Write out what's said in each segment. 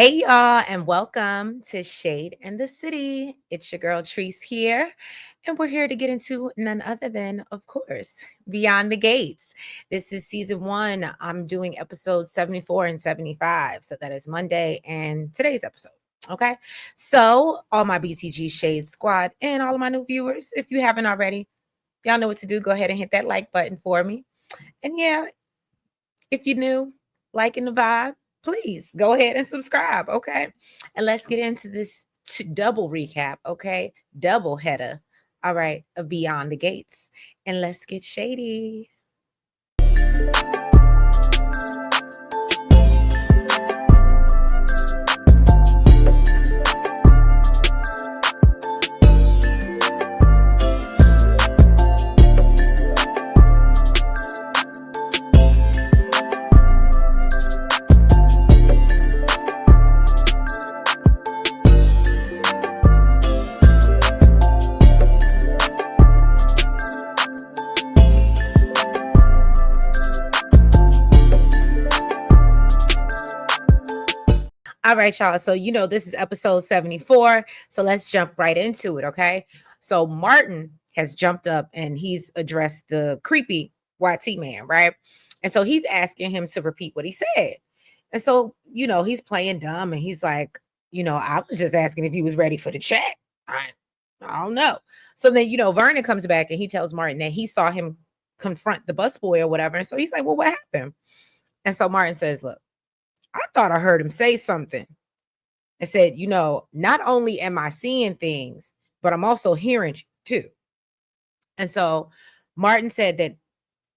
Hey y'all, and welcome to Shade and the City. It's your girl Treese here, and we're here to get into none other than, of course, Beyond the Gates. This is season one. I'm doing episodes 74 and 75. So that is Monday and today's episode. Okay. So, all my BTG Shade squad and all of my new viewers, if you haven't already, y'all know what to do. Go ahead and hit that like button for me. And yeah, if you're new, liking the vibe, please go ahead and subscribe. Okay. And let's get into this double recap. Okay. Double header. All right. Of Beyond the Gates. And let's get shady. All right, y'all. So, this is episode 74. So let's jump right into it. Okay. So, Martin has jumped up and he's addressed the creepy YT man, right? And so he's asking him to repeat what he said. And so, he's playing dumb and he's like, I was just asking if he was ready for the chat. I don't know. So then, Vernon comes back and he tells Martin that he saw him confront the busboy or whatever. And so he's like, well, what happened? And so Martin says, look, I thought I heard him say something and said, not only am I seeing things, but I'm also hearing too. And so Martin said that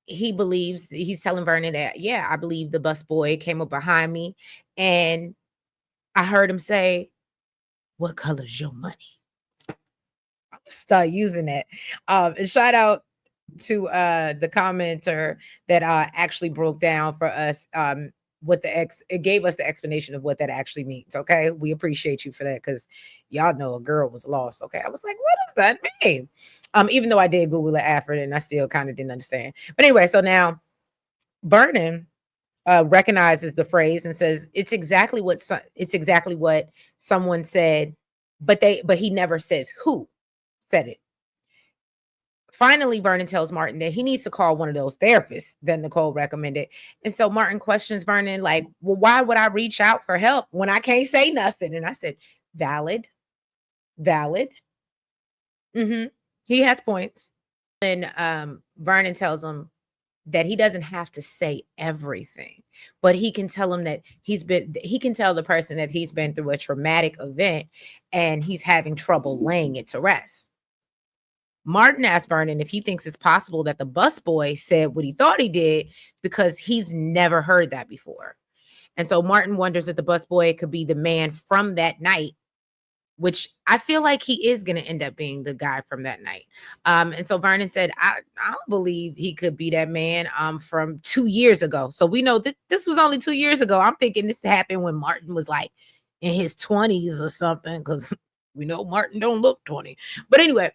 he believes, he's telling Vernon that, yeah, I believe the busboy came up behind me and I heard him say, what color's your money? I'll start using that. And shout out to the commenter that actually broke down for us what it gave us the explanation of what that actually means. Okay, we appreciate you for that because y'all know a girl was lost. Okay, I was like, what does that mean? Even though I did Google it after and I still kind of didn't understand. But anyway, so now Vernon recognizes the phrase and says it's exactly what someone said, but he never says who said it. Finally, Vernon tells Martin that he needs to call one of those therapists that Nicole recommended. And so Martin questions Vernon, like, well, why would I reach out for help when I can't say nothing? And I said, valid, valid. He has points. And Vernon tells him that he doesn't have to say everything, but he can tell him that he can tell the person that he's been through a traumatic event and he's having trouble laying it to rest. Martin asked Vernon if he thinks it's possible that the busboy said what he thought he did because he's never heard that before. And so Martin wonders if the busboy could be the man from that night, which I feel like he is going to end up being the guy from that night. And so Vernon said, I don't believe he could be that man from 2 years ago. So we know that this was only 2 years ago. I'm thinking this happened when Martin was like in his 20s or something because we know Martin don't look 20. But anyway,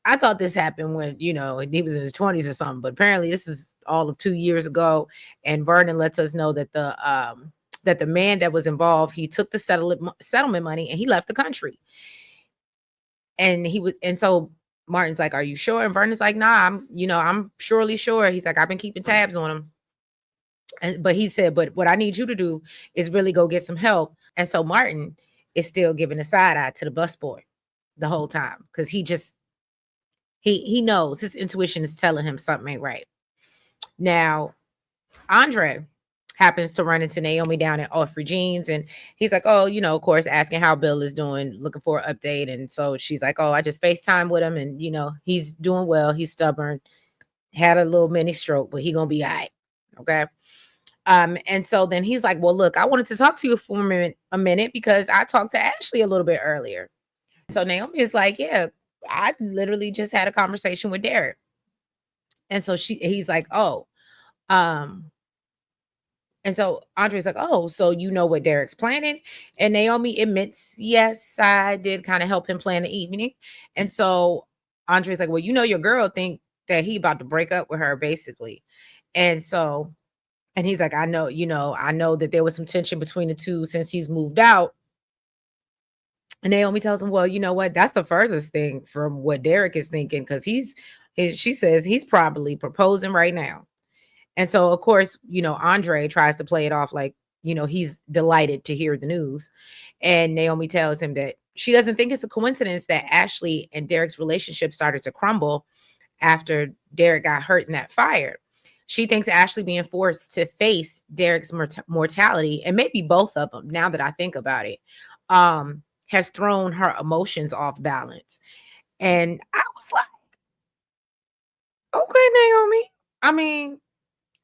I thought this happened when, he was in his 20s or something, but apparently this is all of 2 years ago. And Vernon lets us know that the man that was involved, he took the settlement money and he left the country. And so Martin's like, are you sure? And Vernon's like, nah, I'm surely sure. He's like, I've been keeping tabs on him. But he said, but what I need you to do is really go get some help. And so Martin is still giving a side eye to the busboy the whole time because he knows his intuition is telling him something ain't right. Now, Andre happens to run into Naomi down at Off Jeans, and he's like, oh, of course, asking how Bill is doing, looking for an update. And so she's like, oh, I just FaceTime with him, and he's doing well. He's stubborn, had a little mini stroke, but he gonna be all right. Okay. And so then he's like, well, look, I wanted to talk to you for a minute because I talked to Ashley a little bit earlier. So Naomi is like, yeah, I literally just had a conversation with Derek. And so he's like, oh, and so Andre's like, oh, so you know what Derek's planning? And Naomi admits, yes, I did kind of help him plan the evening. And so Andre's like, well, your girl think that he about to break up with her, basically. And so And he's like, I know that there was some tension between the two since he's moved out. And Naomi tells him, well, you know what? That's the furthest thing from what Derek is thinking, because she says he's probably proposing right now. And so, of course, Andre tries to play it off like, he's delighted to hear the news. And Naomi tells him that she doesn't think it's a coincidence that Ashley and Derek's relationship started to crumble after Derek got hurt in that fire. She thinks Ashley being forced to face Derek's mortality, and maybe both of them, now that I think about it, has thrown her emotions off balance. And I was like, okay, Naomi. I mean,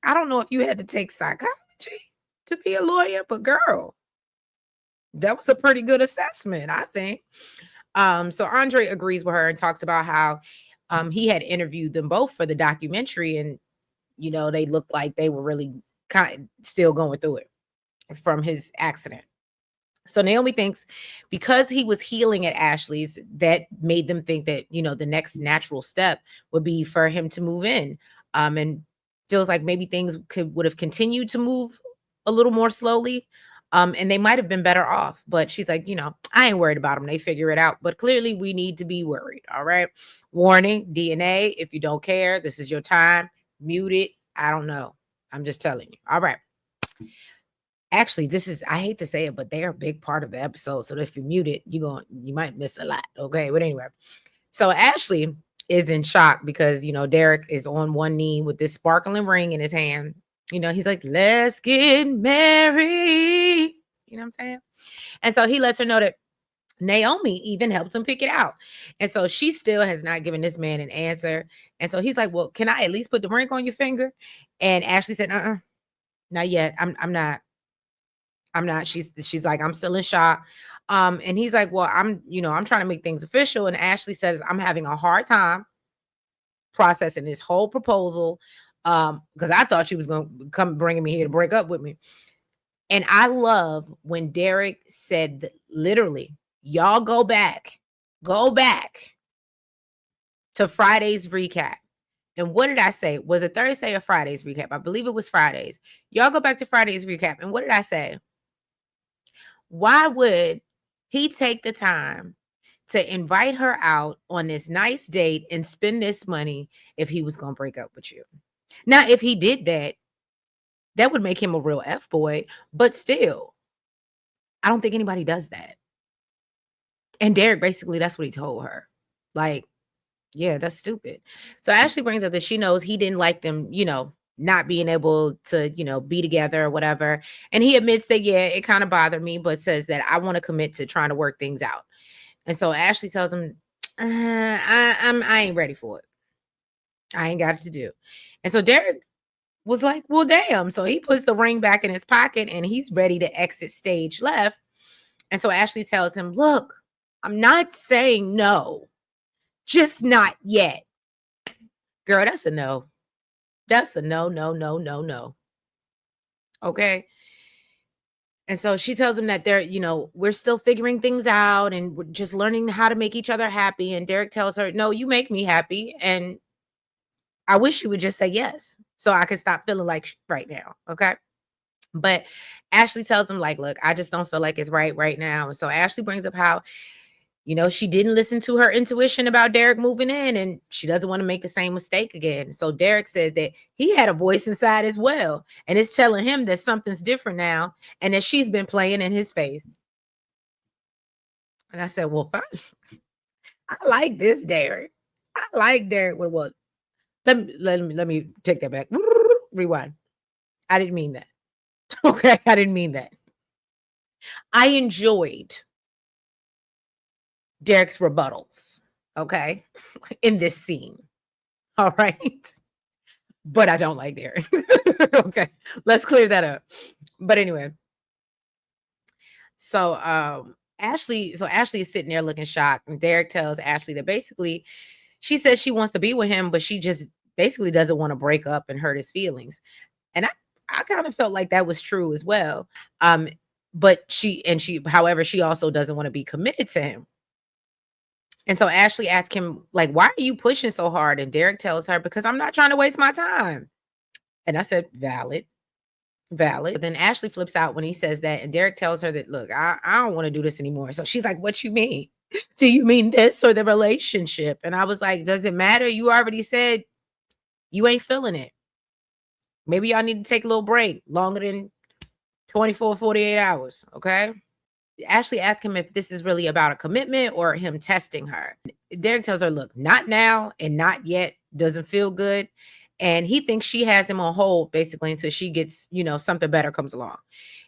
I don't know if you had to take psychology to be a lawyer, but girl, that was a pretty good assessment, I think. So Andre agrees with her and talks about how he had interviewed them both for the documentary, and they looked like they were really kind of still going through it from his accident. So Naomi thinks because he was healing at Ashley's, that made them think that, the next natural step would be for him to move in. And feels like maybe things would have continued to move a little more slowly. And they might have been better off. But she's like, I ain't worried about them. They figure it out. But clearly we need to be worried. All right. Warning, DNA, if you don't care, this is your time. Mute it. I don't know. I'm just telling you. All right. Actually, I hate to say it, but they are a big part of the episode. So if you mute it, you might miss a lot. Okay. But anyway, so Ashley is in shock because, Derek is on one knee with this sparkling ring in his hand. He's like, let's get married. You know what I'm saying? And so he lets her know that Naomi even helped him pick it out. And so she still has not given this man an answer. And so he's like, well, can I at least put the ring on your finger? And Ashley said, not yet. I'm not. She's like, I'm still in shock. And he's like, well, I'm trying to make things official. And Ashley says, I'm having a hard time processing this whole proposal. Because I thought she was gonna come bringing me here to break up with me. And I love when Derek said literally, y'all go back to Friday's recap. And what did I say? Was it Thursday or Friday's recap? I believe it was Friday's. Y'all go back to Friday's recap. And what did I say? Why would he take the time to invite her out on this nice date and spend this money if he was going to break up with you? Now, if he did that, that would make him a real F-boy. But still, I don't think anybody does that. And Derek, basically, that's what he told her. Like, yeah, that's stupid. So Ashley brings up that she knows he didn't like them, not being able to, be together or whatever. And he admits that, yeah, it kind of bothered me, but says that I want to commit to trying to work things out. And so Ashley tells him, I ain't ready for it. I ain't got it to do. And so Derek was like, well, damn. So he puts the ring back in his pocket and he's ready to exit stage left. And so Ashley tells him, look, I'm not saying no, just not yet. Girl, that's a no. That's a no, no, no, no, no. Okay. And so she tells him that we're still figuring things out and we're just learning how to make each other happy. And Derek tells her, no, you make me happy. And I wish you would just say yes so I could stop feeling like right now. Okay. But Ashley tells him, like, look, I just don't feel like it's right now. And so Ashley brings up how, she didn't listen to her intuition about Derek moving in and she doesn't want to make the same mistake again. So Derek said that he had a voice inside as well. And it's telling him that something's different now and that she's been playing in his face. And I said, well, fine. I like this Derek. I like Derek with what? Let me take that back. Rewind. I didn't mean that. Okay. I didn't mean that. I enjoyed Derek's rebuttals, okay, in this scene. All right. But I don't like Derek. Okay. Let's clear that up. But anyway. So Ashley is sitting there looking shocked. And Derek tells Ashley that basically she says she wants to be with him, but she just basically doesn't want to break up and hurt his feelings. And I kind of felt like that was true as well. But however, she also doesn't want to be committed to him. And so Ashley asked him, like, why are you pushing so hard? And Derek tells her, because I'm not trying to waste my time. And I said, valid. Valid. But then Ashley flips out when he says that, and Derek tells her that, look, I don't want to do this anymore. So she's like, what you mean? Do you mean this or the relationship? And I was like, does it matter? You already said you ain't feeling it. Maybe y'all need to take a little break longer than 24, 48 hours. Okay. Ashley asked him if this is really about a commitment or him testing her. Derek tells her, look, not now and not yet. Doesn't feel good. And he thinks she has him on hold basically until she gets, something better comes along.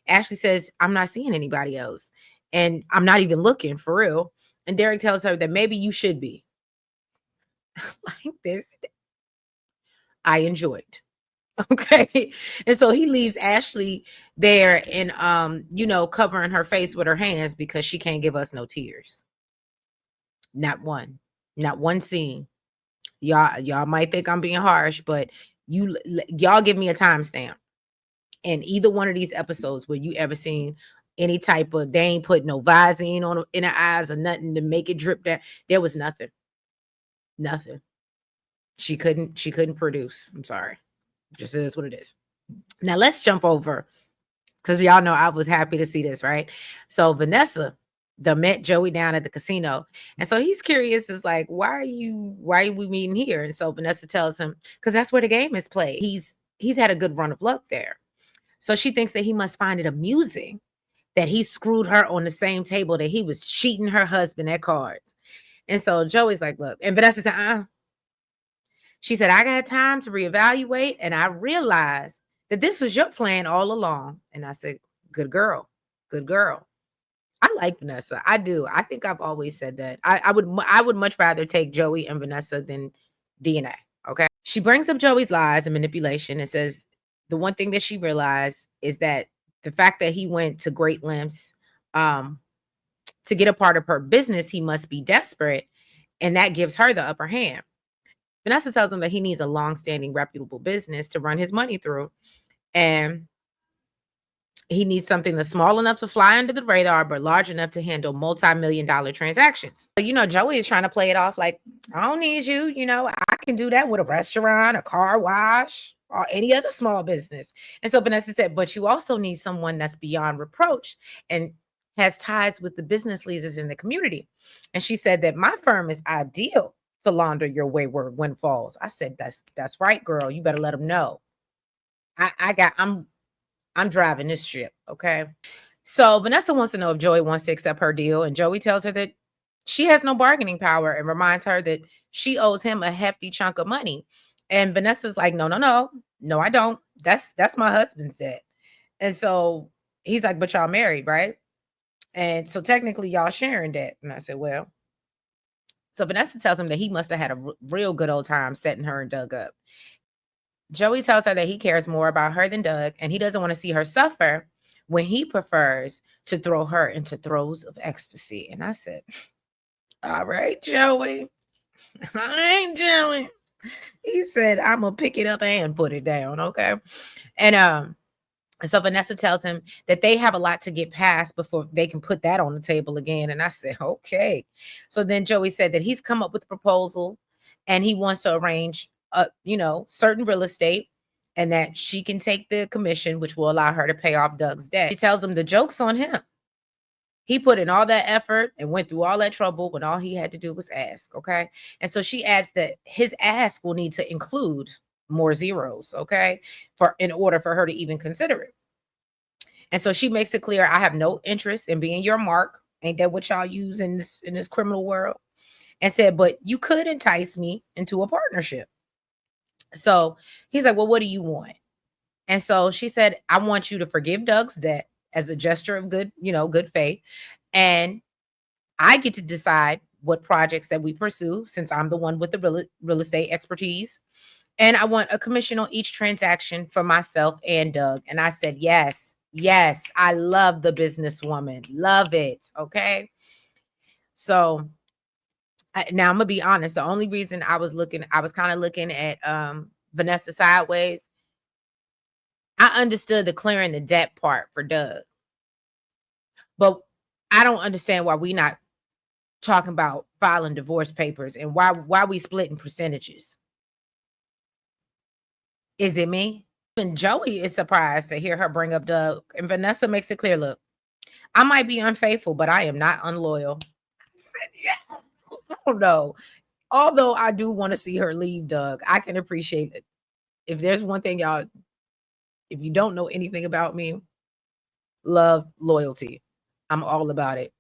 Ashley says, I'm not seeing anybody else. And I'm not even looking for real. And Derek tells her that maybe you should be. Like this. I enjoyed. Okay. And so he leaves Ashley there and covering her face with her hands because she can't give us no tears. Not one. Not one scene. Y'all might think I'm being harsh, but y'all give me a timestamp. And either one of these episodes where you ever seen any type of, they ain't put no Visine on in her eyes or nothing to make it drip down. There was nothing. Nothing. She couldn't produce. I'm sorry. Just is what it is. Now let's jump over because y'all know I was happy to see this, right? So Vanessa met Joey down at the casino. And so he's curious, is like, why are we meeting here? And so Vanessa tells him, because that's where the game is played. He's had a good run of luck there. So she thinks that he must find it amusing that he screwed her on the same table that he was cheating her husband at cards. And so Joey's like, look, and Vanessa said, She said, I got time to reevaluate, and I realized that this was your plan all along. And I said, good girl. Good girl. I like Vanessa. I do. I think I've always said that. I would much rather take Joey and Vanessa than DNA. Okay. She brings up Joey's lies and manipulation and says the one thing that she realized is that the fact that he went to great lengths to get a part of her business, he must be desperate. And that gives her the upper hand. Vanessa tells him that he needs a long-standing, reputable business to run his money through. And he needs something that's small enough to fly under the radar, but large enough to handle multi-million-dollar transactions. So, Joey is trying to play it off like, I don't need you. I can do that with a restaurant, a car wash, or any other small business. And so Vanessa said, but you also need someone that's beyond reproach and has ties with the business leaders in the community. And she said that my firm is ideal to launder your wayward windfalls. I said, that's right, girl. You better let them know. I'm driving this ship. Okay. So Vanessa wants to know if Joey wants to accept her deal. And Joey tells her that she has no bargaining power and reminds her that she owes him a hefty chunk of money. And Vanessa's like, no, I don't. That's my husband's debt. And so he's like, but y'all married, right? And so technically y'all sharing that. And I said, well, so Vanessa tells him that he must have had a real good old time setting her and Doug up. Joey tells her that he cares more about her than Doug, and he doesn't want to see her suffer when he prefers to throw her into throes of ecstasy. And I said, all right, Joey. All right, Joey. He said, I'm going to pick it up and put it down, okay? And so Vanessa tells him that they have a lot to get past before they can put that on the table again. And I said, okay. So then Joey said that he's come up with a proposal and he wants to arrange certain real estate and that she can take the commission, which will allow her to pay off Doug's debt. She tells him the joke's on him. He put in all that effort and went through all that trouble when all he had to do was ask. Okay. And so she adds that his ask will need to include more zeros. Okay. In order for her to even consider it. And so she makes it clear, I have no interest in being your mark. Ain't that what y'all use in this criminal world? And said, but you could entice me into a partnership. So he's like, well, what do you want? And so she said, I want you to forgive Doug's debt as a gesture of good faith. And I get to decide what projects that we pursue since I'm the one with the real estate expertise. And I want a commission on each transaction for myself and Doug. And I said, yes, I love the businesswoman. Love it. Okay. So now I'm gonna be honest. The only reason I was kind of looking at Vanessa sideways. I understood the clearing the debt part for Doug, but I don't understand why we not talking about filing divorce papers and why we splitting percentages. Is it me? And Joey is surprised to hear her bring up Doug. And Vanessa makes it clear, look, I might be unfaithful, but I am not unloyal. I said, yeah, I don't know. Although I do want to see her leave Doug, I can appreciate it. If there's one thing, y'all, if you don't know anything about me, love, loyalty. I'm all about it.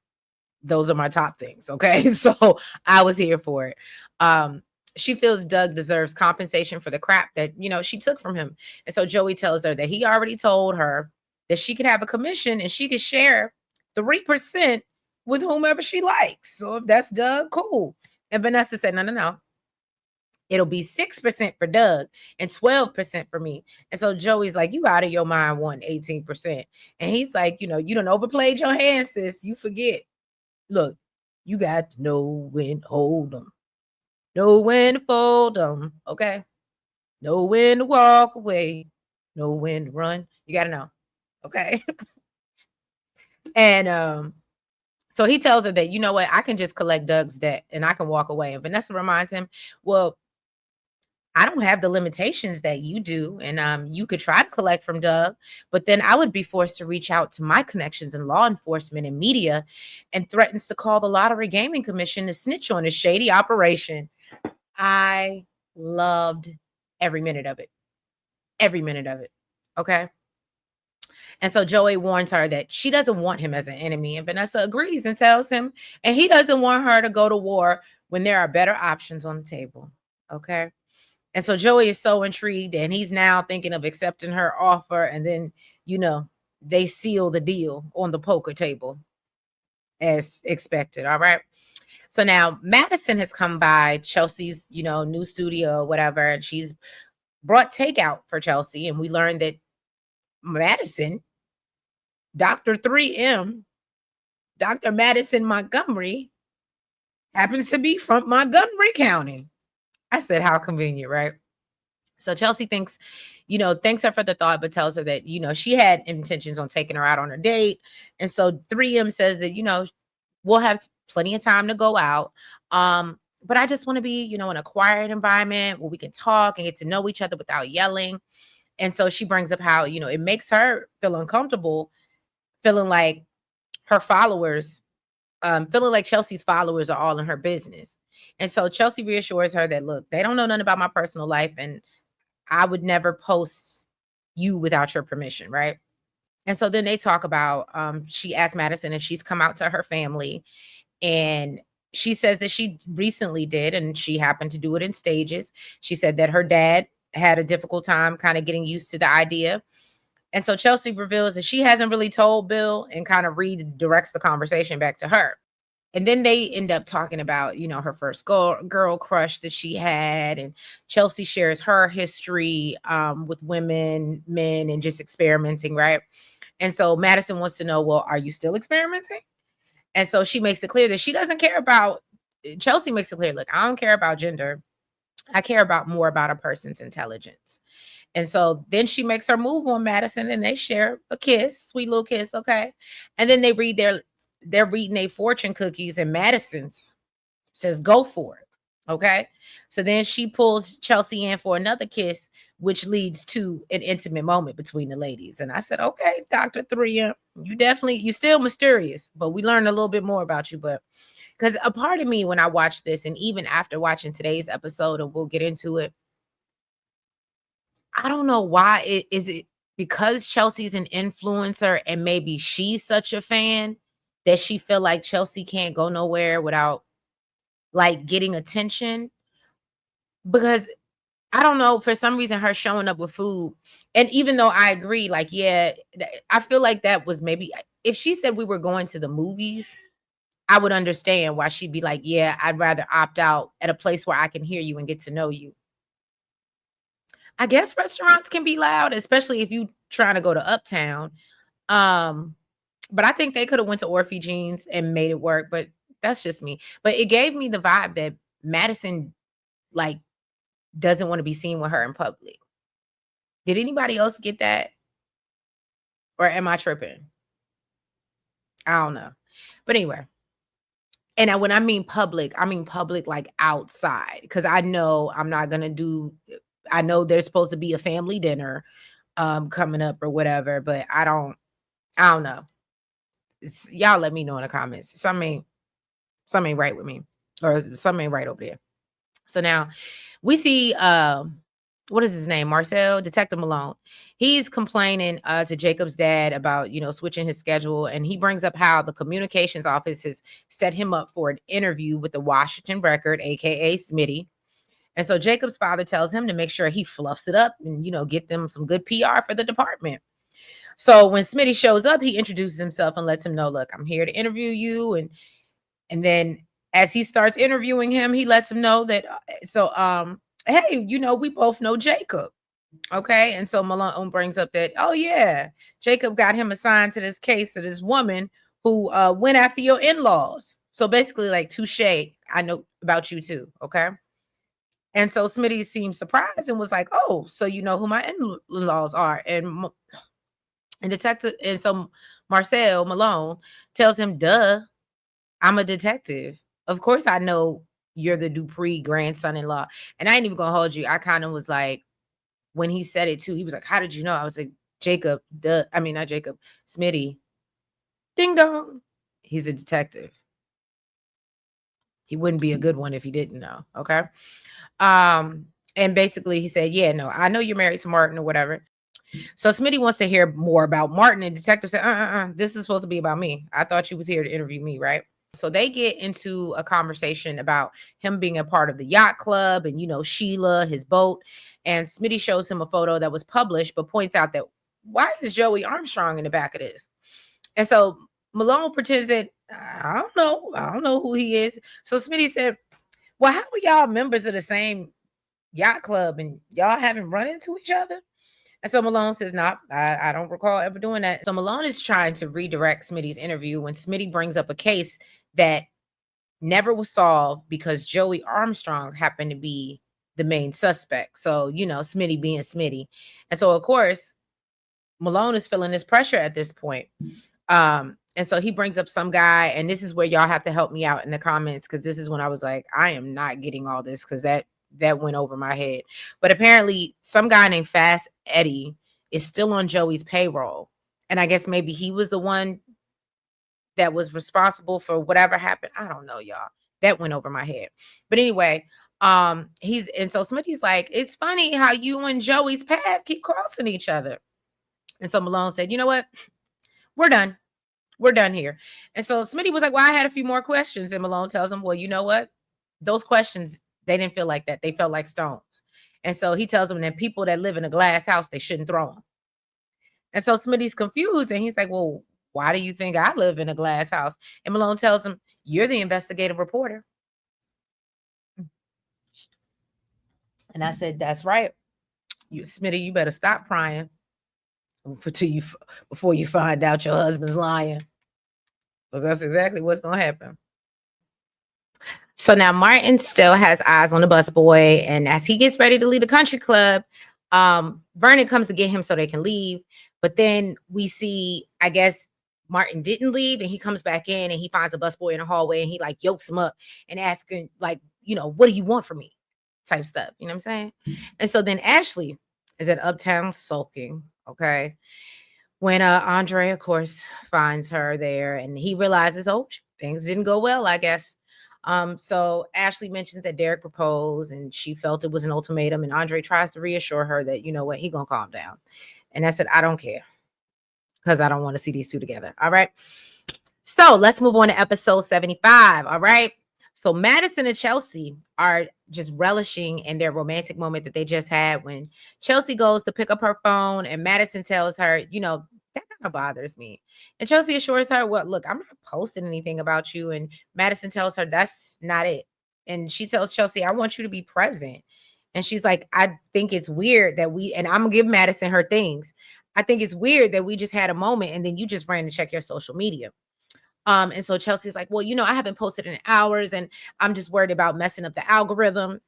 Those are my top things. Okay. So I was here for it. She feels Doug deserves compensation for the crap that, she took from him. And so Joey tells her that he already told her that she could have a commission and she could share 3% with whomever she likes. So if that's Doug, cool. And Vanessa said, no, no, no. It'll be 6% for Doug and 12% for me. And so Joey's like, you out of your mind, 18%. And he's like, you done overplayed your hand, sis. You forget. Look, you got to know when to hold them, know when to fold them, okay? Know when to walk away, know when to run. You got to know, okay? And so he tells her that, you know what, I can just collect Doug's debt and I can walk away. And Vanessa reminds him, well, I don't have the limitations that you do. And you could try to collect from Doug, but then I would be forced to reach out to my connections in law enforcement and media and threatens to call the Lottery Gaming Commission to snitch on his shady operation. I loved every minute of it. Every minute of it. Okay. And so Joey warns her that she doesn't want him as an enemy. And Vanessa agrees and tells him, and he doesn't want her to go to war when there are better options on the table. Okay. And so Joey is so intrigued and he's now thinking of accepting her offer. And then, they seal the deal on the poker table as expected. All right. So now Madison has come by Chelsea's, new studio, whatever, and she's brought takeout for Chelsea. And we learned that Madison, Dr. 3M, Dr. Madison Montgomery, happens to be from Montgomery County. I said, how convenient, right? So Chelsea thanks her for the thought, but tells her that, she had intentions on taking her out on a date. And so 3M says that, we'll have plenty of time to go out. But I just want to be, in a quiet environment where we can talk and get to know each other without yelling. And so she brings up how, it makes her feel uncomfortable, feeling like her followers, feeling like Chelsea's followers are all in her business. And so Chelsea reassures her that, look, they don't know nothing about my personal life. And I would never post you without your permission, right? And so then they talk about, she asked Madison if she's come out to her family. And she says that she recently did, and she happened to do it in stages. She said that her dad had a difficult time kind of getting used to the idea. And so Chelsea reveals that she hasn't really told Bill and kind of redirects the conversation back to her. And then they end up talking about, her first girl crush that she had. And Chelsea shares her history with women, men, and just experimenting, right? And so Madison wants to know, well, are you still experimenting? And so she makes it clear that she doesn't care about, Chelsea makes it clear, look, I don't care about gender. I care about more about a person's intelligence. And so then she makes her move on Madison and they share a kiss, sweet little kiss, okay? And then they're reading a fortune cookies and Madison's says, go for it. Okay. So then she pulls Chelsea in for another kiss, which leads to an intimate moment between the ladies. And I said, okay, Dr. 3M, you still mysterious, but we learned a little bit more about you. But because a part of me, when I watched this, and even after watching today's episode, and we'll get into it, I don't know why. Is it because Chelsea's an influencer and maybe she's such a fan that she feel like Chelsea can't go nowhere without like getting attention? Because I don't know, for some reason her showing up with food, and even though I agree, like, yeah, I feel like that was maybe, if she said we were going to the movies, I would understand why she'd be like, yeah, I'd rather opt out at a place where I can hear you and get to know you. I guess restaurants can be loud, especially if you trying to go to Uptown. Um, but I think they could have went to Orphe Jeans and made it work. But that's just me. But it gave me the vibe that Madison like doesn't want to be seen with her in public. Did anybody else get that? Or am I tripping? I don't know. But anyway. And when I mean public like outside. Because I know I'm not gonna do, I know there's supposed to be a family dinner. coming up or whatever, but I don't know. Y'all let me know in the comments. Something ain't right with me, or something ain't right over there. So now we see what is his name? Marcel, Detective Malone. He's complaining to Jacob's dad about, switching his schedule. And he brings up how the communications office has set him up for an interview with the Washington Record, aka Smitty. And so Jacob's father tells him to make sure he fluffs it up and, get them some good PR for the department. So when Smitty shows up, he introduces himself and lets him know, look, I'm here to interview you. And then as he starts interviewing him, he lets him know that, hey, we both know Jacob. Okay. And so Malone brings up that, oh, yeah, Jacob got him assigned to this case of this woman who went after your in-laws. So basically, like, touche, I know about you too. Okay. And so Smitty seemed surprised and was like, oh, so you know who my in-laws are. And so Marcel Malone tells him, duh, I'm a detective. Of course I know you're the Dupree grandson-in-law. And I ain't even gonna hold you. I kind of was like, when he said it too, he was like, how did you know? I was like, Jacob, not Jacob, Smitty. Ding dong. He's a detective. He wouldn't be a good one if he didn't know. Okay. And basically he said, yeah, no, I know you're married to Martin or whatever. So Smitty wants to hear more about Martin, and detective said, this is supposed to be about me. I thought you was here to interview me, right? So they get into a conversation about him being a part of the yacht club and, Sheila, his boat. And Smitty shows him a photo that was published, but points out that why is Joey Armstrong in the back of this? And so Malone pretends that I don't know. I don't know who he is. So Smitty said, well, how are y'all members of the same yacht club and y'all haven't run into each other? And so Malone says, nah, I don't recall ever doing that. So Malone is trying to redirect Smitty's interview when Smitty brings up a case that never was solved because Joey Armstrong happened to be the main suspect. So, Smitty being Smitty. And so, of course, Malone is feeling this pressure at this point. And so he brings up some guy, and this is where y'all have to help me out in the comments, because this is when I was like, I am not getting all this, because that went over my head. But apparently some guy named Fast Eddie is still on Joey's payroll. And I guess maybe he was the one that was responsible for whatever happened. I don't know, y'all. That went over my head. But anyway, so Smitty's like, it's funny how you and Joey's path keep crossing each other. And so Malone said, you know what? We're done. We're done here. And so Smitty was like, well, I had a few more questions. And Malone tells him, well, you know what? Those questions, they didn't feel like that. They felt like stones. And so he tells him that people that live in a glass house, they shouldn't throw them. And so Smitty's confused. And he's like, well, why do you think I live in a glass house? And Malone tells him, you're the investigative reporter. And I said, that's right. Smitty, you better stop prying before you find out your husband's lying. Because that's exactly what's going to happen. So now Martin still has eyes on the busboy. And as he gets ready to leave the country club, Vernon comes to get him so they can leave. But then we see, I guess, Martin didn't leave, and he comes back in and he finds a busboy in the hallway, and he like yokes him up and asking, like, what do you want from me? Type stuff. You know what I'm saying? And so then Ashley is at Uptown sulking. Okay. When Andre, of course, finds her there, and he realizes, oh, things didn't go well, I guess. So Ashley mentions that Derek proposed and she felt it was an ultimatum, and Andre tries to reassure her that, you know what, he gonna calm down. And I said, I don't care, because I don't want to see these two together. All right. So let's move on to episode 75. All right. So Madison and Chelsea are just relishing in their romantic moment that they just had when Chelsea goes to pick up her phone and Madison tells her, that kind of bothers me. And Chelsea assures her, well, look, I'm not posting anything about you. And Madison tells her that's not it. And she tells Chelsea, I want you to be present. And she's like, I think it's weird that and I'm gonna give Madison her things. I think it's weird that we just had a moment and then you just ran to check your social media. And so Chelsea's like, well, I haven't posted in hours and I'm just worried about messing up the algorithm.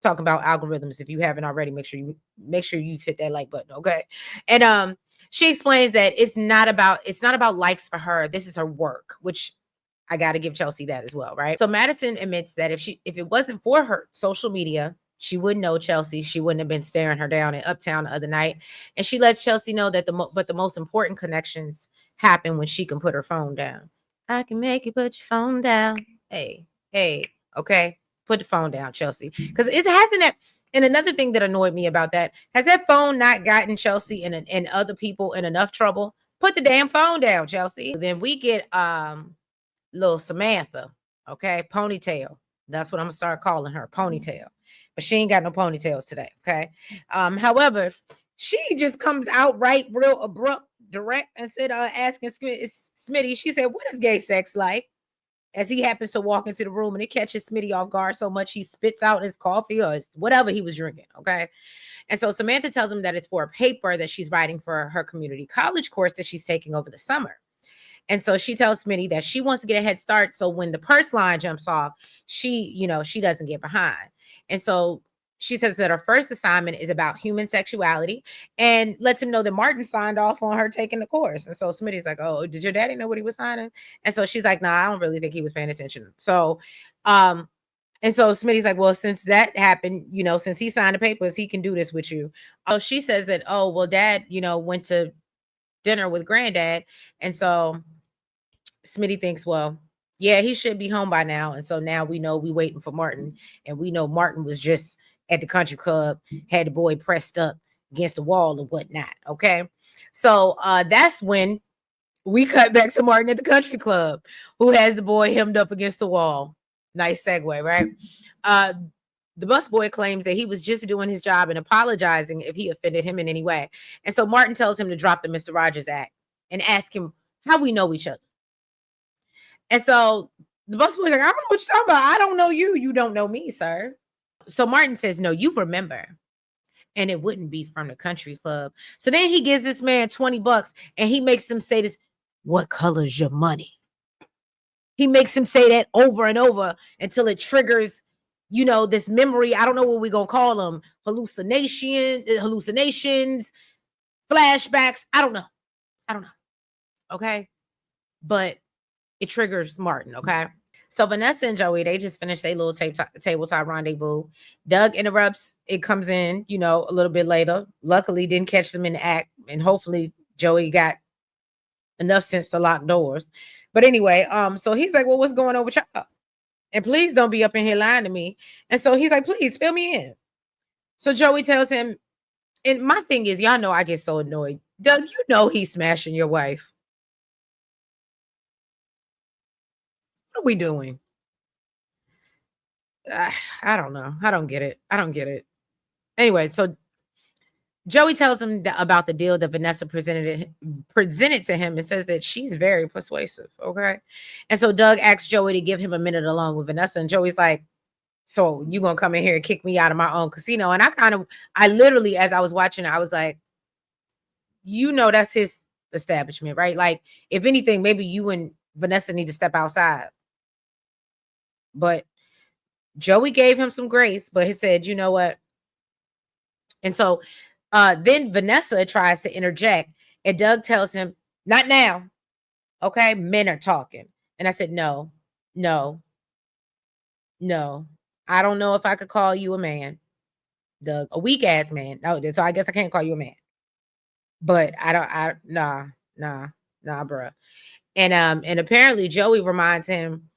Talking about algorithms. If you haven't already, make sure you've hit that like button. Okay. And she explains that it's not about likes for her. This is her work, which I got to give Chelsea that as well. Right. So Madison admits that if it wasn't for her social media, She wouldn't know Chelsea. She wouldn't have been staring her down in Uptown the other night. And she lets Chelsea know that the most important connections happen when she can put her phone down. I can make you put your phone down. Hey, hey, okay. Put the phone down, Chelsea. Because it hasn't that. And another thing that annoyed me about that, has that phone not gotten Chelsea and other people in enough trouble? Put the damn phone down, Chelsea. Then we get little Samantha, okay, ponytail. That's what I'm gonna start calling her, ponytail. But she ain't got no ponytails today, okay? However, she just comes out right, real abrupt, direct, and said, asking Smitty, she said, "What is gay sex like?" As he happens to walk into the room and it catches Smitty off guard so much he spits out his coffee or whatever he was drinking, okay? And so Samantha tells him that it's for a paper that she's writing for her community college course that she's taking over the summer. And so she tells Smitty that she wants to get a head start. So when the purse line jumps off, she doesn't get behind. And so she says that her first assignment is about human sexuality and lets him know that Martin signed off on her taking the course. And so Smitty's like, "Oh, did your daddy know what he was signing?" And so she's like, "Nah, I don't really think he was paying attention." And so Smitty's like, "Well, since that happened, since he signed the papers, he can do this with you." Oh, she says that, "Oh, well, dad, went to dinner with granddad." And so Smitty thinks, well, yeah, he should be home by now. And so now we know we waiting for Martin. And we know Martin was just at the country club, had the boy pressed up against the wall and whatnot. Okay. So that's when we cut back to Martin at the country club, who has the boy hemmed up against the wall. Nice segue, right? The busboy claims that he was just doing his job and apologizing if he offended him in any way. And so Martin tells him to drop the Mr. Rogers Act and ask him how we know each other. And so the busboy's like, "I don't know what you're talking about. I don't know you. You don't know me, sir." So Martin says, "No, you remember." And it wouldn't be from the country club. So then he gives this man $20 and he makes him say this, "What color's your money?" He makes him say that over and over until it triggers, this memory. I don't know what we're going to call them. Hallucinations, flashbacks. I don't know. Okay. But it triggers Martin. Okay. So Vanessa and Joey, they just finished their little tabletop rendezvous. Doug interrupts. It comes in, a little bit later. Luckily, didn't catch them in the act. And hopefully Joey got enough sense to lock doors. But anyway, so he's like, "Well, what's going on with y'all? And please don't be up in here lying to me." And so he's like, "Please fill me in." So Joey tells him, and my thing is, y'all know I get so annoyed. Doug, he's smashing your wife. What are we doing? I don't know. I don't get it. Anyway, so Joey tells him about the deal that Vanessa presented to him and says that she's very persuasive. Okay. And so Doug asks Joey to give him a minute alone with Vanessa. And Joey's like, "So you gonna come in here and kick me out of my own casino?" And I literally, as I was watching, I was like, that's his establishment, right? Like, if anything, maybe you and Vanessa need to step outside. But Joey gave him some grace, but he said, "You know what?" And so then Vanessa tries to interject, and Doug tells him, "Not now. Okay, men are talking." And I said, "No, no, no. I don't know if I could call you a man, Doug, a weak ass man. No, so I guess I can't call you a man. But nah, bruh." And apparently Joey reminds him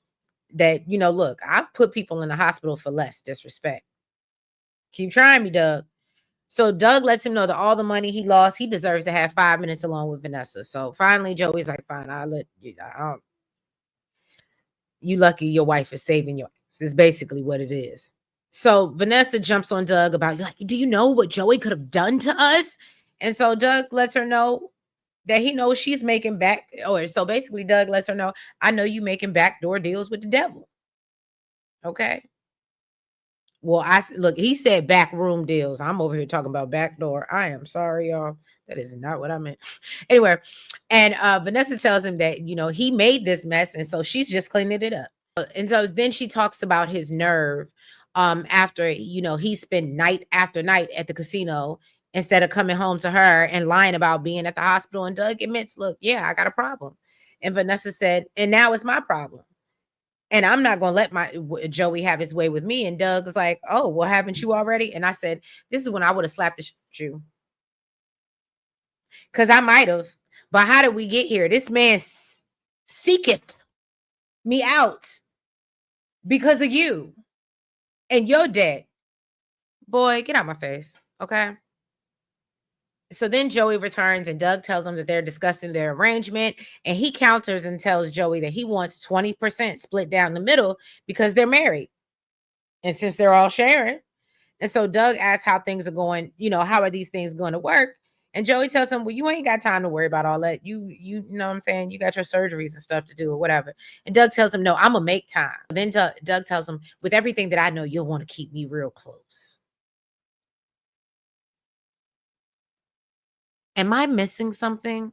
that, "Look, I've put people in the hospital for less disrespect. Keep trying me, Doug." So Doug lets him know that all the money he lost, he deserves to have 5 minutes alone with Vanessa. So finally, Joey's like, "Fine, I'll let you. You lucky your wife is saving your ass." Is basically what it is. So Vanessa jumps on Doug about, like, "Do you know what Joey could have done to us?" And so Doug lets her know that he knows she's making so basically Doug lets her know, "I know you making backdoor deals with the devil." Okay. Well, look, he said backroom deals. I'm over here talking about backdoor. I am sorry, y'all. That is not what I meant. Anyway, and Vanessa tells him that, he made this mess, and so she's just cleaning it up. And so then she talks about his nerve after, he spent night after night at the casino instead of coming home to her and lying about being at the hospital. And Doug admits, "Look, yeah, I got a problem." And Vanessa said, "And now it's my problem." And I'm not going to let Joey have his way with me. And Doug was like, oh, well, haven't you already? And I said, this is when I would have slapped you. Because I might have. But how did we get here? This man seeketh me out because of you. And you're dead. Boy, get out my face. Okay. So then Joey returns and Doug tells him that they're discussing their arrangement. And he counters and tells Joey that he wants 20% split down the middle because they're married. And since they're all sharing. And so Doug asks how things are going, how are these things going to work? And Joey tells him, well, you ain't got time to worry about all that. You know what I'm saying? You got your surgeries and stuff to do or whatever. And Doug tells him, no, I'm going to make time. Then Doug tells him, with everything that I know, you'll want to keep me real close. Am I missing something?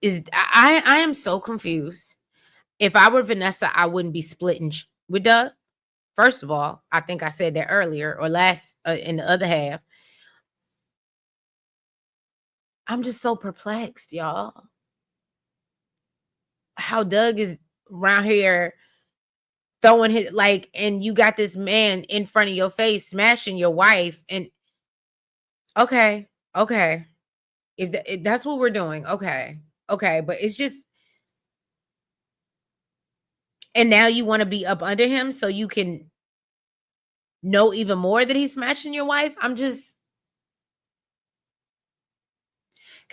I am so confused. If I were Vanessa, I wouldn't be splitting with Doug. First of all, I think I said that earlier or last in the other half. I'm just so perplexed, y'all. How Doug is around here throwing his and you got this man in front of your face smashing your wife. And okay, if that's what we're doing, okay, but it's just, and now you want to be up under him so you can know even more that he's smashing your wife. Can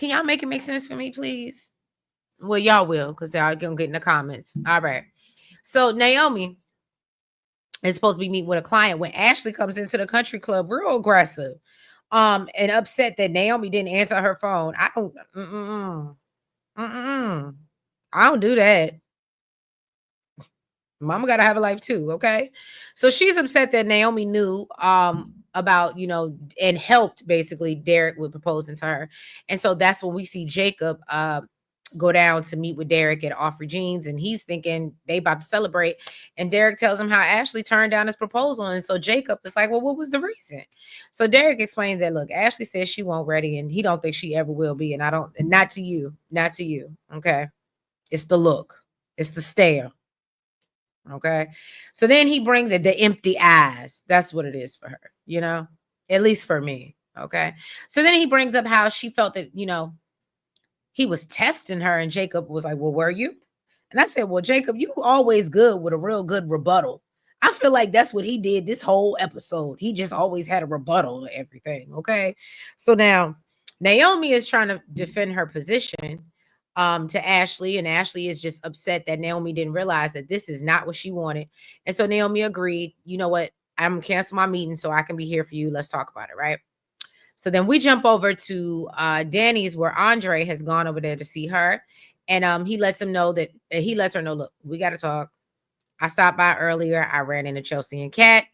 y'all make it make sense for me, please? Well, y'all will, because y'all gonna get in the comments. All right. So Naomi is supposed to be meeting with a client when Ashley comes into the country club real aggressive, and upset that Naomi didn't answer her phone. I don't do that. Mama gotta have a life too, okay? So she's upset that Naomi knew about, and helped basically Derek with proposing to her. And so that's when we see Jacob go down to meet with Derek at Off Jeans, and he's thinking they about to celebrate. And Derek tells him how Ashley turned down his proposal. And so Jacob is like, well, what was the reason? So Derek explained that, look, Ashley says she won't ready and he don't think she ever will be. And not to you. Okay. It's the look. It's the stare. Okay. So then he brings the empty eyes. That's what it is for her, at least for me. Okay. So then he brings up how she felt that, he was testing her, and Jacob was like, well, were you? And I said, well, Jacob, you always good with a real good rebuttal. I feel like that's what he did this whole episode. He just always had a rebuttal to everything. Okay. So now Naomi is trying to defend her position to Ashley, and Ashley is just upset that Naomi didn't realize that this is not what she wanted. And so Naomi agreed, you know what? I'm gonna cancel my meeting so I can be here for you. Let's talk about it, right? So then we jump over to Danny's, where Andre has gone over there to see her. And he lets her know, look, we got to talk. I stopped by earlier. I ran into Chelsea and Kat.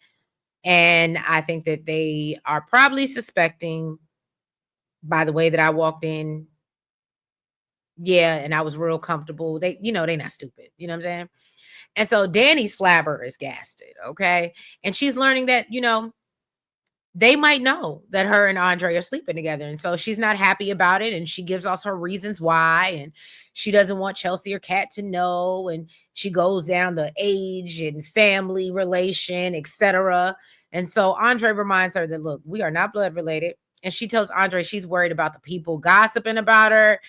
And I think that they are probably suspecting by the way that I walked in. Yeah, and I was real comfortable. They not stupid. You know what I'm saying? And so Danny's flabber is gasted, okay? And she's learning that, they might know that her and Andre are sleeping together. And so she's not happy about it. And she gives us her reasons why. And she doesn't want Chelsea or Kat to know. And she goes down the age and family relation, etc. And so Andre reminds her that, look, we are not blood related. And she tells Andre she's worried about the people gossiping about her,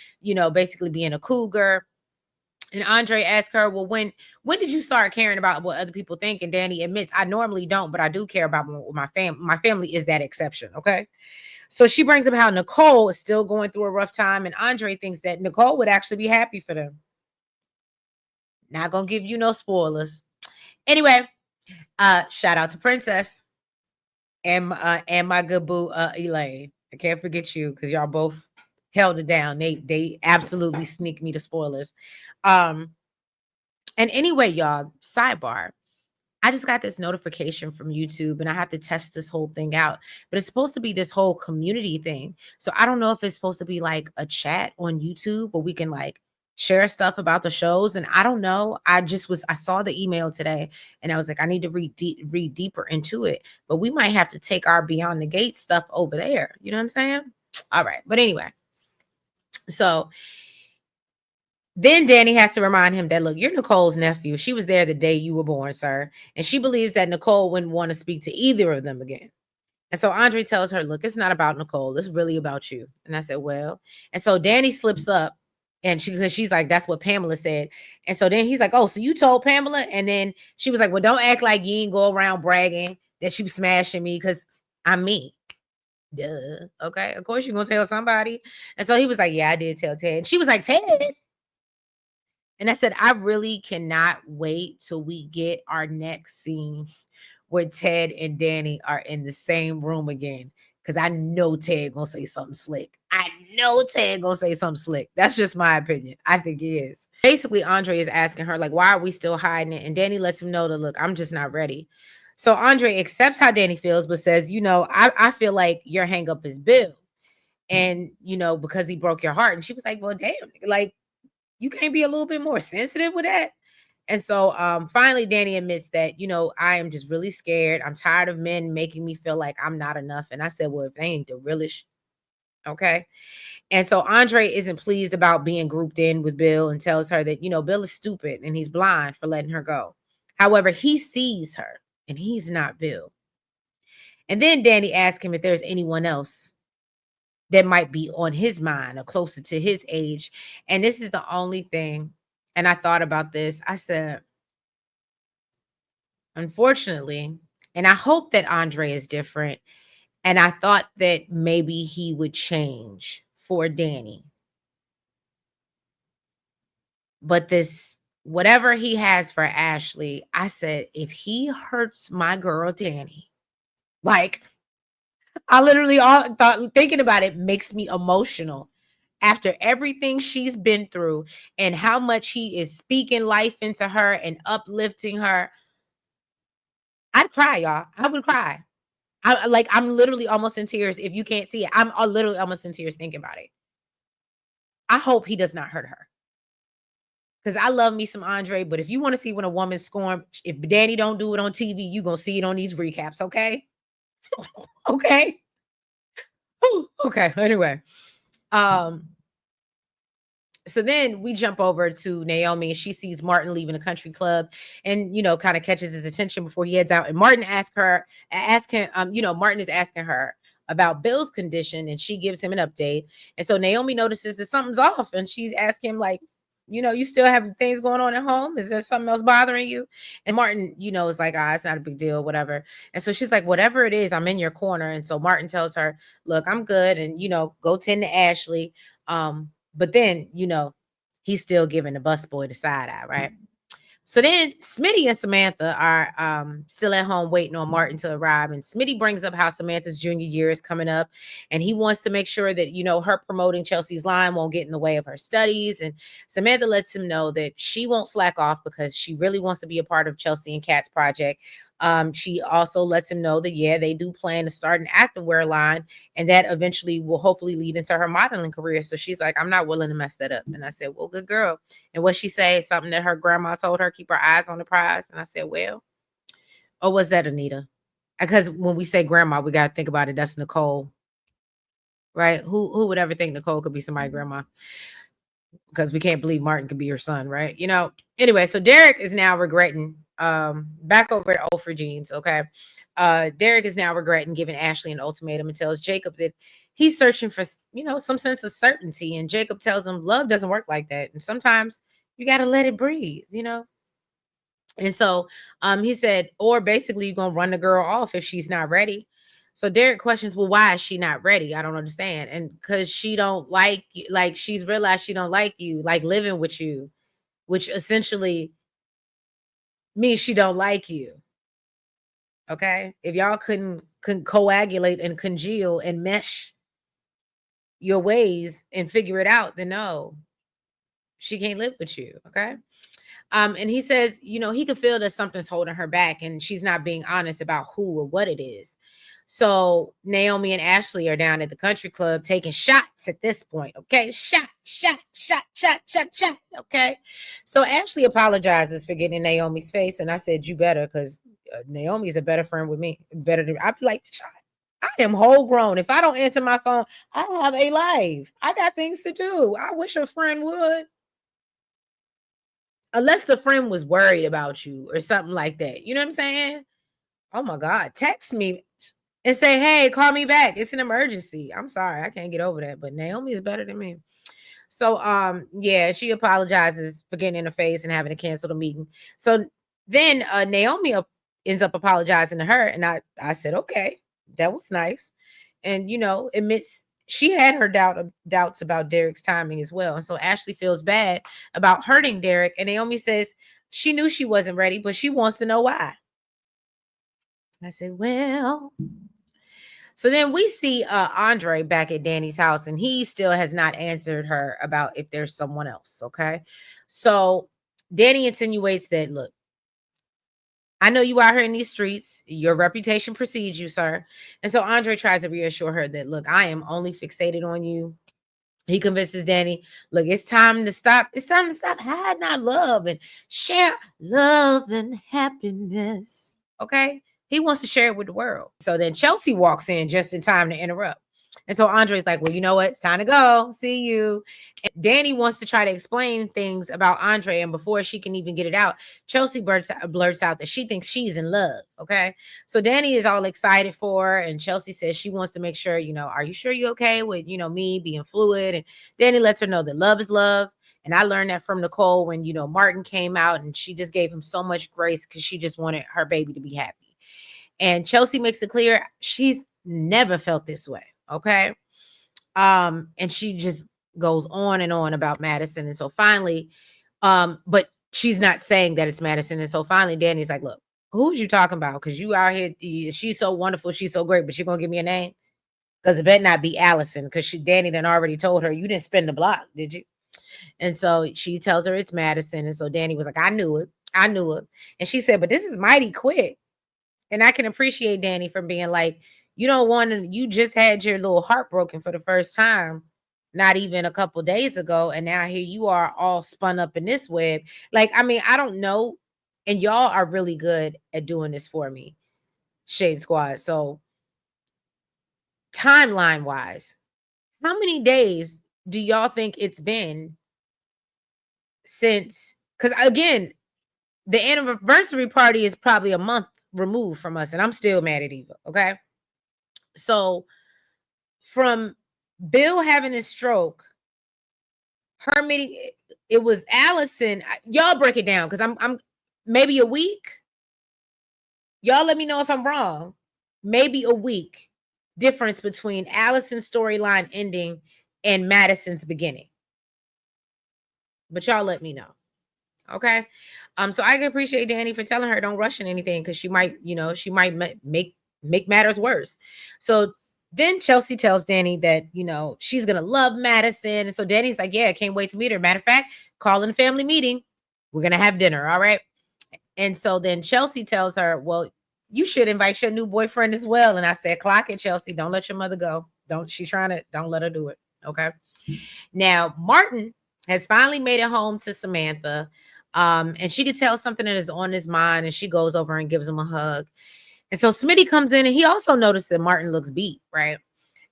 basically being a cougar. And Andre asked her, well, when did you start caring about what other people think? And Danny admits, I normally don't, but I do care about my family. My family is that exception. Okay. So she brings up how Nicole is still going through a rough time. And Andre thinks that Nicole would actually be happy for them. Not going to give you no spoilers. Anyway, shout out to Princess and my good boo, Elaine. I can't forget you because y'all both held it down. They absolutely sneak me the spoilers. And anyway, y'all, sidebar. I just got this notification from YouTube and I have to test this whole thing out. But it's supposed to be this whole community thing. So I don't know if it's supposed to be like a chat on YouTube where we can like share stuff about the shows. And I don't know. I saw the email today and I was like, I need to read deeper into it. But we might have to take our Beyond the Gate stuff over there. You know what I'm saying? All right. But anyway, so Then Danny has to remind him that, look, you're Nicole's nephew. She was there the day you were born, sir. And she believes that Nicole wouldn't want to speak to either of them again. And so Andre tells her, look, it's not about Nicole. It's really about you. And I said, well. And so Danny slips up and because she's like, that's what Pamela said. And so then he's like, oh, so you told Pamela? And then she was like, well, don't act like you ain't go around bragging that you smashing me because I'm me. Duh. Okay. Of course you're going to tell somebody. And so he was like, yeah, I did tell Ted. And she was like, Ted. And I said, I really cannot wait till we get our next scene where Ted and Danny are in the same room again. Cause I know Ted gonna say something slick. I know Ted gonna say something slick. That's just my opinion. I think he is. Basically, Andre is asking her, like, why are we still hiding it? And Danny lets him know that, look, I'm just not ready. So Andre accepts how Danny feels, but says, I feel like your hang up is Bill. And, because he broke your heart. And she was like, well, damn, like, you can't be a little bit more sensitive with that. And so finally Danny admits that, I am just really scared. I'm tired of men making me feel like I'm not enough. And I said, well, if they ain't the realish, okay. And so Andre isn't pleased about being grouped in with Bill and tells her that, Bill is stupid and he's blind for letting her go. However, he sees her and he's not Bill. And then Danny asks him if there's anyone else that might be on his mind or closer to his age. And this is the only thing. And I thought about this. I said, unfortunately, and I hope that Andre is different. And I thought that maybe he would change for Danny. But this, whatever he has for Ashley, I said, if he hurts my girl Danny, like, I literally all thought thinking about it makes me emotional after everything she's been through and how much he is speaking life into her and uplifting her. I'd cry, y'all. I would cry. I'm literally almost in tears. If you can't see it, I'm literally almost in tears thinking about it. I hope he does not hurt her. Because I love me some Andre, but if you want to see when a woman's scorned, if Danny don't do it on TV, you gonna see it on these recaps, okay? Okay. Okay. Anyway. Um, so then we jump over to Naomi and she sees Martin leaving a country club and kind of catches his attention before he heads out. And Martin asks him, Martin is asking her about Bill's condition and she gives him an update. And so Naomi notices that something's off and she's asking him, like, you still have things going on at home? Is there something else bothering you? And Martin, is like, it's not a big deal, whatever. And so she's like, whatever it is, I'm in your corner. And so Martin tells her, look, I'm good. And, go tend to Ashley. But then, he's still giving the busboy the side eye, right? So then Smitty and Samantha are still at home waiting on Martin to arrive. And Smitty brings up how Samantha's junior year is coming up. And he wants to make sure that, her promoting Chelsea's line won't get in the way of her studies. And Samantha lets him know that she won't slack off because she really wants to be a part of Chelsea and Kat's project. She also lets him know that, yeah, they do plan to start an activewear line and that eventually will hopefully lead into her modeling career. So she's like, I'm not willing to mess that up. And I said, well, good girl. And what she say is something that her grandma told her, keep her eyes on the prize. And I said, well, or was that Anita? Because when we say grandma, we got to think about it. That's Nicole, right? Who would ever think Nicole could be somebody's grandma? Because we can't believe Martin could be her son, right? Anyway, so Derek is now regretting, back over at Old for Jeans, okay? Derek is now regretting giving Ashley an ultimatum and tells Jacob that he's searching for, some sense of certainty. And Jacob tells him love doesn't work like that. And sometimes you got to let it breathe. And so he said, or basically you're going to run the girl off if she's not ready. So Derek questions, well, why is she not ready? I don't understand. And because she don't like you, like she's realized she don't like you, like living with you, which essentially means she don't like you. Okay. If y'all couldn't coagulate and congeal and mesh your ways and figure it out, then no, she can't live with you. Okay. And he says, he could feel that something's holding her back and she's not being honest about who or what it is. So Naomi and Ashley are down at the country club taking shots at this point. Okay. Shot. Okay. So Ashley apologizes for getting in Naomi's face. And I said, you better, because Naomi's a better friend with me. Better than I'd be like, I am whole grown. If I don't answer my phone, I have a life. I got things to do. I wish a friend would. unless the friend was worried about you or something like that. You know what I'm saying? Oh my God, text me and say, hey, call me back. It's an emergency. I'm sorry, I can't get over that. But Naomi is better than me. So yeah, she apologizes for getting in her face and having to cancel the meeting. So then Naomi ends up apologizing to her. And I said, okay, that was nice. And admits she had her doubts about Derek's timing as well. And so Ashley feels bad about hurting Derek. And Naomi says she knew she wasn't ready, but she wants to know why. I said, well, so then we see Andre back at Danny's house, and he still has not answered her about if there's someone else. Okay. So Danny insinuates that, look, I know you out here in these streets. Your reputation precedes you, sir. And so Andre tries to reassure her that, look, I am only fixated on you. He convinces Danny, look, it's time to stop. It's time to stop hiding our love and share love and happiness. Okay. He wants to share it with the world. So then Chelsea walks in just in time to interrupt. And so Andre's like, well, you know what? It's time to go. See you. And Danny wants to try to explain things about Andre. And before she can even get it out, Chelsea blurts out that she thinks she's in love. Okay. So Danny is all excited for her. And Chelsea says she wants to make sure, are you sure you're okay with, me being fluid? And Danny lets her know that love is love. And I learned that from Nicole when, Martin came out and she just gave him so much grace because she just wanted her baby to be happy. And Chelsea makes it clear she's never felt this way. Okay. And she just goes on and on about Madison. And so finally, but she's not saying that it's Madison. And so finally, Danny's like, look, who's you talking about? Because you out here, she's so wonderful, she's so great, but you're gonna give me a name? Because it better not be Allison, because Danny done already told her you didn't spin the block, did you? And so she tells her it's Madison. And so Danny was like, I knew it. I knew it. And she said, but this is mighty quick. And I can appreciate Danny for being like, you don't want to, you just had your little heart broken for the first time, not even a couple days ago. And now here you are all spun up in this web. Like, I mean, I don't know. And y'all are really good at doing this for me, Shade Squad. So timeline wise, how many days do y'all think it's been since? Because again, the anniversary party is probably a month removed from us, and I'm still mad at Eva. Okay. So from Bill having his stroke, her meeting, it was Allison. Y'all break it down because I'm maybe a week. Y'all let me know if I'm wrong. Maybe a week difference between Allison's storyline ending and Madison's beginning. But y'all let me know. Okay. So I can appreciate Danny for telling her don't rush in anything because she might, make matters worse. So then Chelsea tells Danny that, she's gonna love Madison. And so Danny's like, yeah, I can't wait to meet her. Matter of fact, calling a family meeting. We're gonna have dinner. All right. And so then Chelsea tells her, well, you should invite your new boyfriend as well. And I said, clock it, Chelsea. Don't let your mother go. Don't let her do it. Okay. Now, Martin has finally made it home to Samantha. And she could tell something that is on his mind, and she goes over and gives him a hug. And so Smitty comes in, and he also noticed that Martin looks beat, right?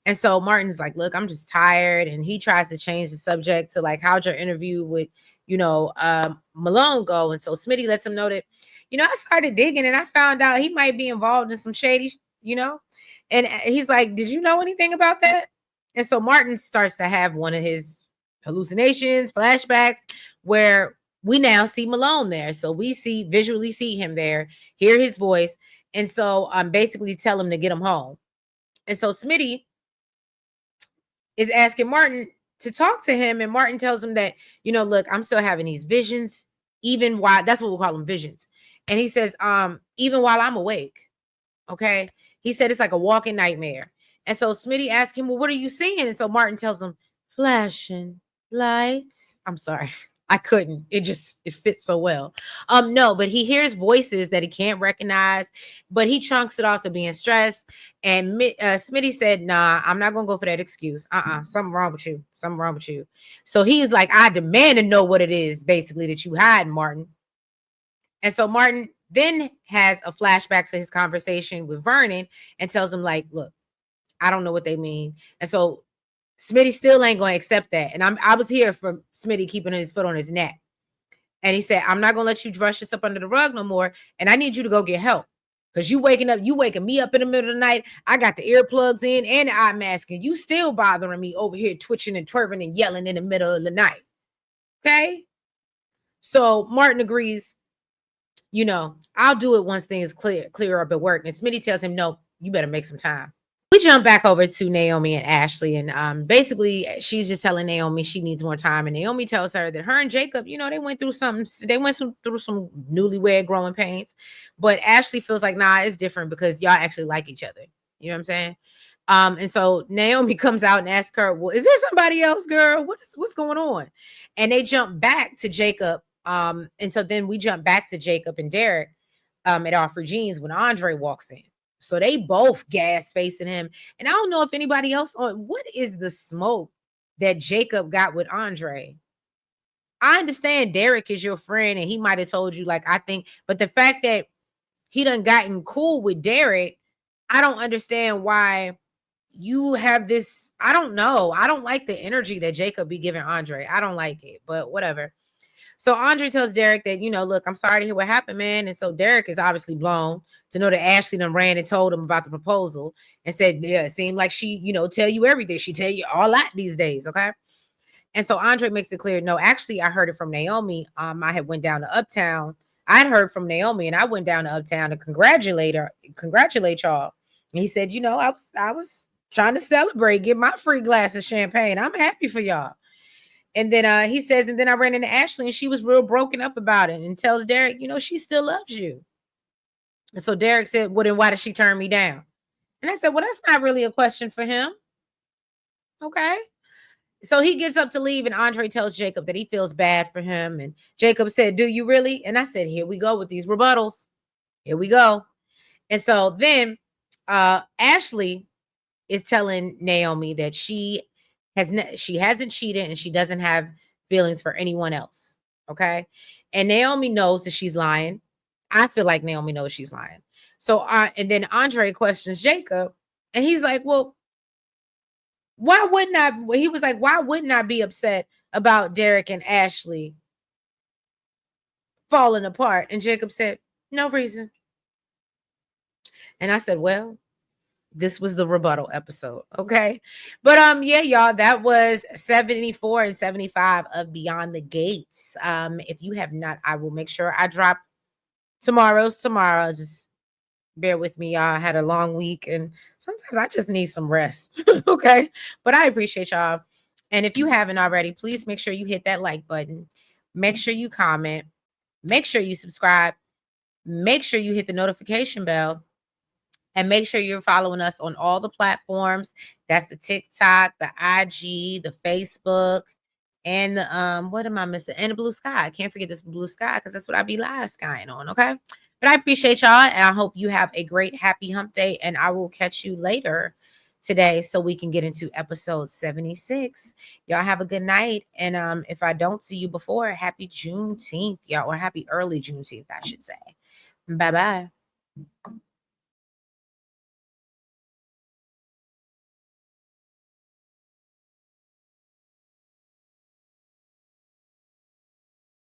And so Martin's like, look, I'm just tired. And he tries to change the subject to like, how'd your interview with, Malone go? And so Smitty lets him know that, I started digging and I found out he might be involved in some shady, and he's like, did you know anything about that? And so Martin starts to have one of his hallucinations, flashbacks, where we now see Malone there. So we visually see him there, hear his voice. And so I'm basically tell him to get him home. And so Smitty is asking Martin to talk to him. And Martin tells him that, look, I'm still having these visions, even while, that's what we'll call them, visions. And he says, even while I'm awake. Okay. He said it's like a walking nightmare. And so Smitty asked him, well, what are you seeing? And so Martin tells him, flashing lights. I'm sorry. I couldn't. It fits so well. No, but he hears voices that he can't recognize, but he chunks it off to being stressed. And Smitty said, nah, I'm not going to go for that excuse. Something wrong with you. Something wrong with you. So he's like, I demand to know what it is, basically, that you hide, Martin. And so Martin then has a flashback to his conversation with Vernon and tells him, like, look, I don't know what they mean. And so Smitty still ain't going to accept that. And I was here for Smitty keeping his foot on his neck. And he said, I'm not gonna let you brush this up under the rug no more. And I need you to go get help. Cause you waking me up in the middle of the night. I got the earplugs in and the eye mask, and you still bothering me over here twitching and twerving and yelling in the middle of the night. Okay. So Martin agrees, I'll do it once things clear up at work. And Smitty tells him, no, you better make some time. We jump back over to Naomi and Ashley, and basically she's just telling Naomi she needs more time, and Naomi tells her that her and Jacob, they went through something. They went through some newlywed growing pains, but Ashley feels like, nah, it's different because y'all actually like each other. You know what I'm saying? And so Naomi comes out and asks her, well, is there somebody else, girl? What's going on? And they jump back to Jacob. And so then we jump back to Jacob and Derek at Offrey Jeans when Andre walks in. So they both gas facing him. And I don't know if anybody else what is the smoke that Jacob got with Andre? I understand Derek is your friend and he might have told you, like, I think, but the fact that he done gotten cool with Derek, I don't understand why you have this. I don't know. I don't like the energy that Jacob be giving Andre. I don't like it, but whatever. So Andre tells Derek that, look, I'm sorry to hear what happened, man. And so Derek is obviously blown to know that Ashley done ran and told him about the proposal and said, yeah, it seemed like she, tell you everything. She tell you all that these days. Okay. And so Andre makes it clear, no, actually, I heard it from Naomi. I had went down to Uptown. I'd heard from Naomi and I went down to Uptown to congratulate y'all. And he said, I was trying to celebrate, get my free glass of champagne. I'm happy for y'all. And then he says, and then I ran into Ashley and she was real broken up about it and tells Derek, she still loves you. And so Derek said, well, then why did she turn me down? And I said, well, that's not really a question for him. Okay. So he gets up to leave and Andre tells Jacob that he feels bad for him. And Jacob said, do you really? And I said, here we go with these rebuttals. Here we go. And so then Ashley is telling Naomi that she hasn't cheated and she doesn't have feelings for anyone else. Okay. And Naomi knows that she's lying. I feel like Naomi knows she's lying. So and then Andre questions Jacob and he's like, well, why wouldn't I? He was like, why wouldn't I be upset about Derek and Ashley falling apart? And Jacob said, no reason. And I said, well, this was the rebuttal episode. Okay. But yeah, y'all, that was 74 and 75 of Beyond the Gates. If you have not, I will make sure I drop tomorrow. Just bear with me, y'all. I had a long week and sometimes I just need some rest. Okay. But I appreciate y'all. And if you haven't already, please make sure you hit that like button. Make sure you comment. Make sure you subscribe. Make sure you hit the notification bell. And make sure you're following us on all the platforms. That's the TikTok, the IG, the Facebook, and the what am I missing? And the Blue Sky. I can't forget this Blue Sky because that's what I be live skying on. Okay. But I appreciate y'all. And I hope you have a great happy hump day. And I will catch you later today so we can get into episode 76. Y'all have a good night. And if I don't see you before, happy Juneteenth, y'all, or happy early Juneteenth, I should say. Bye-bye.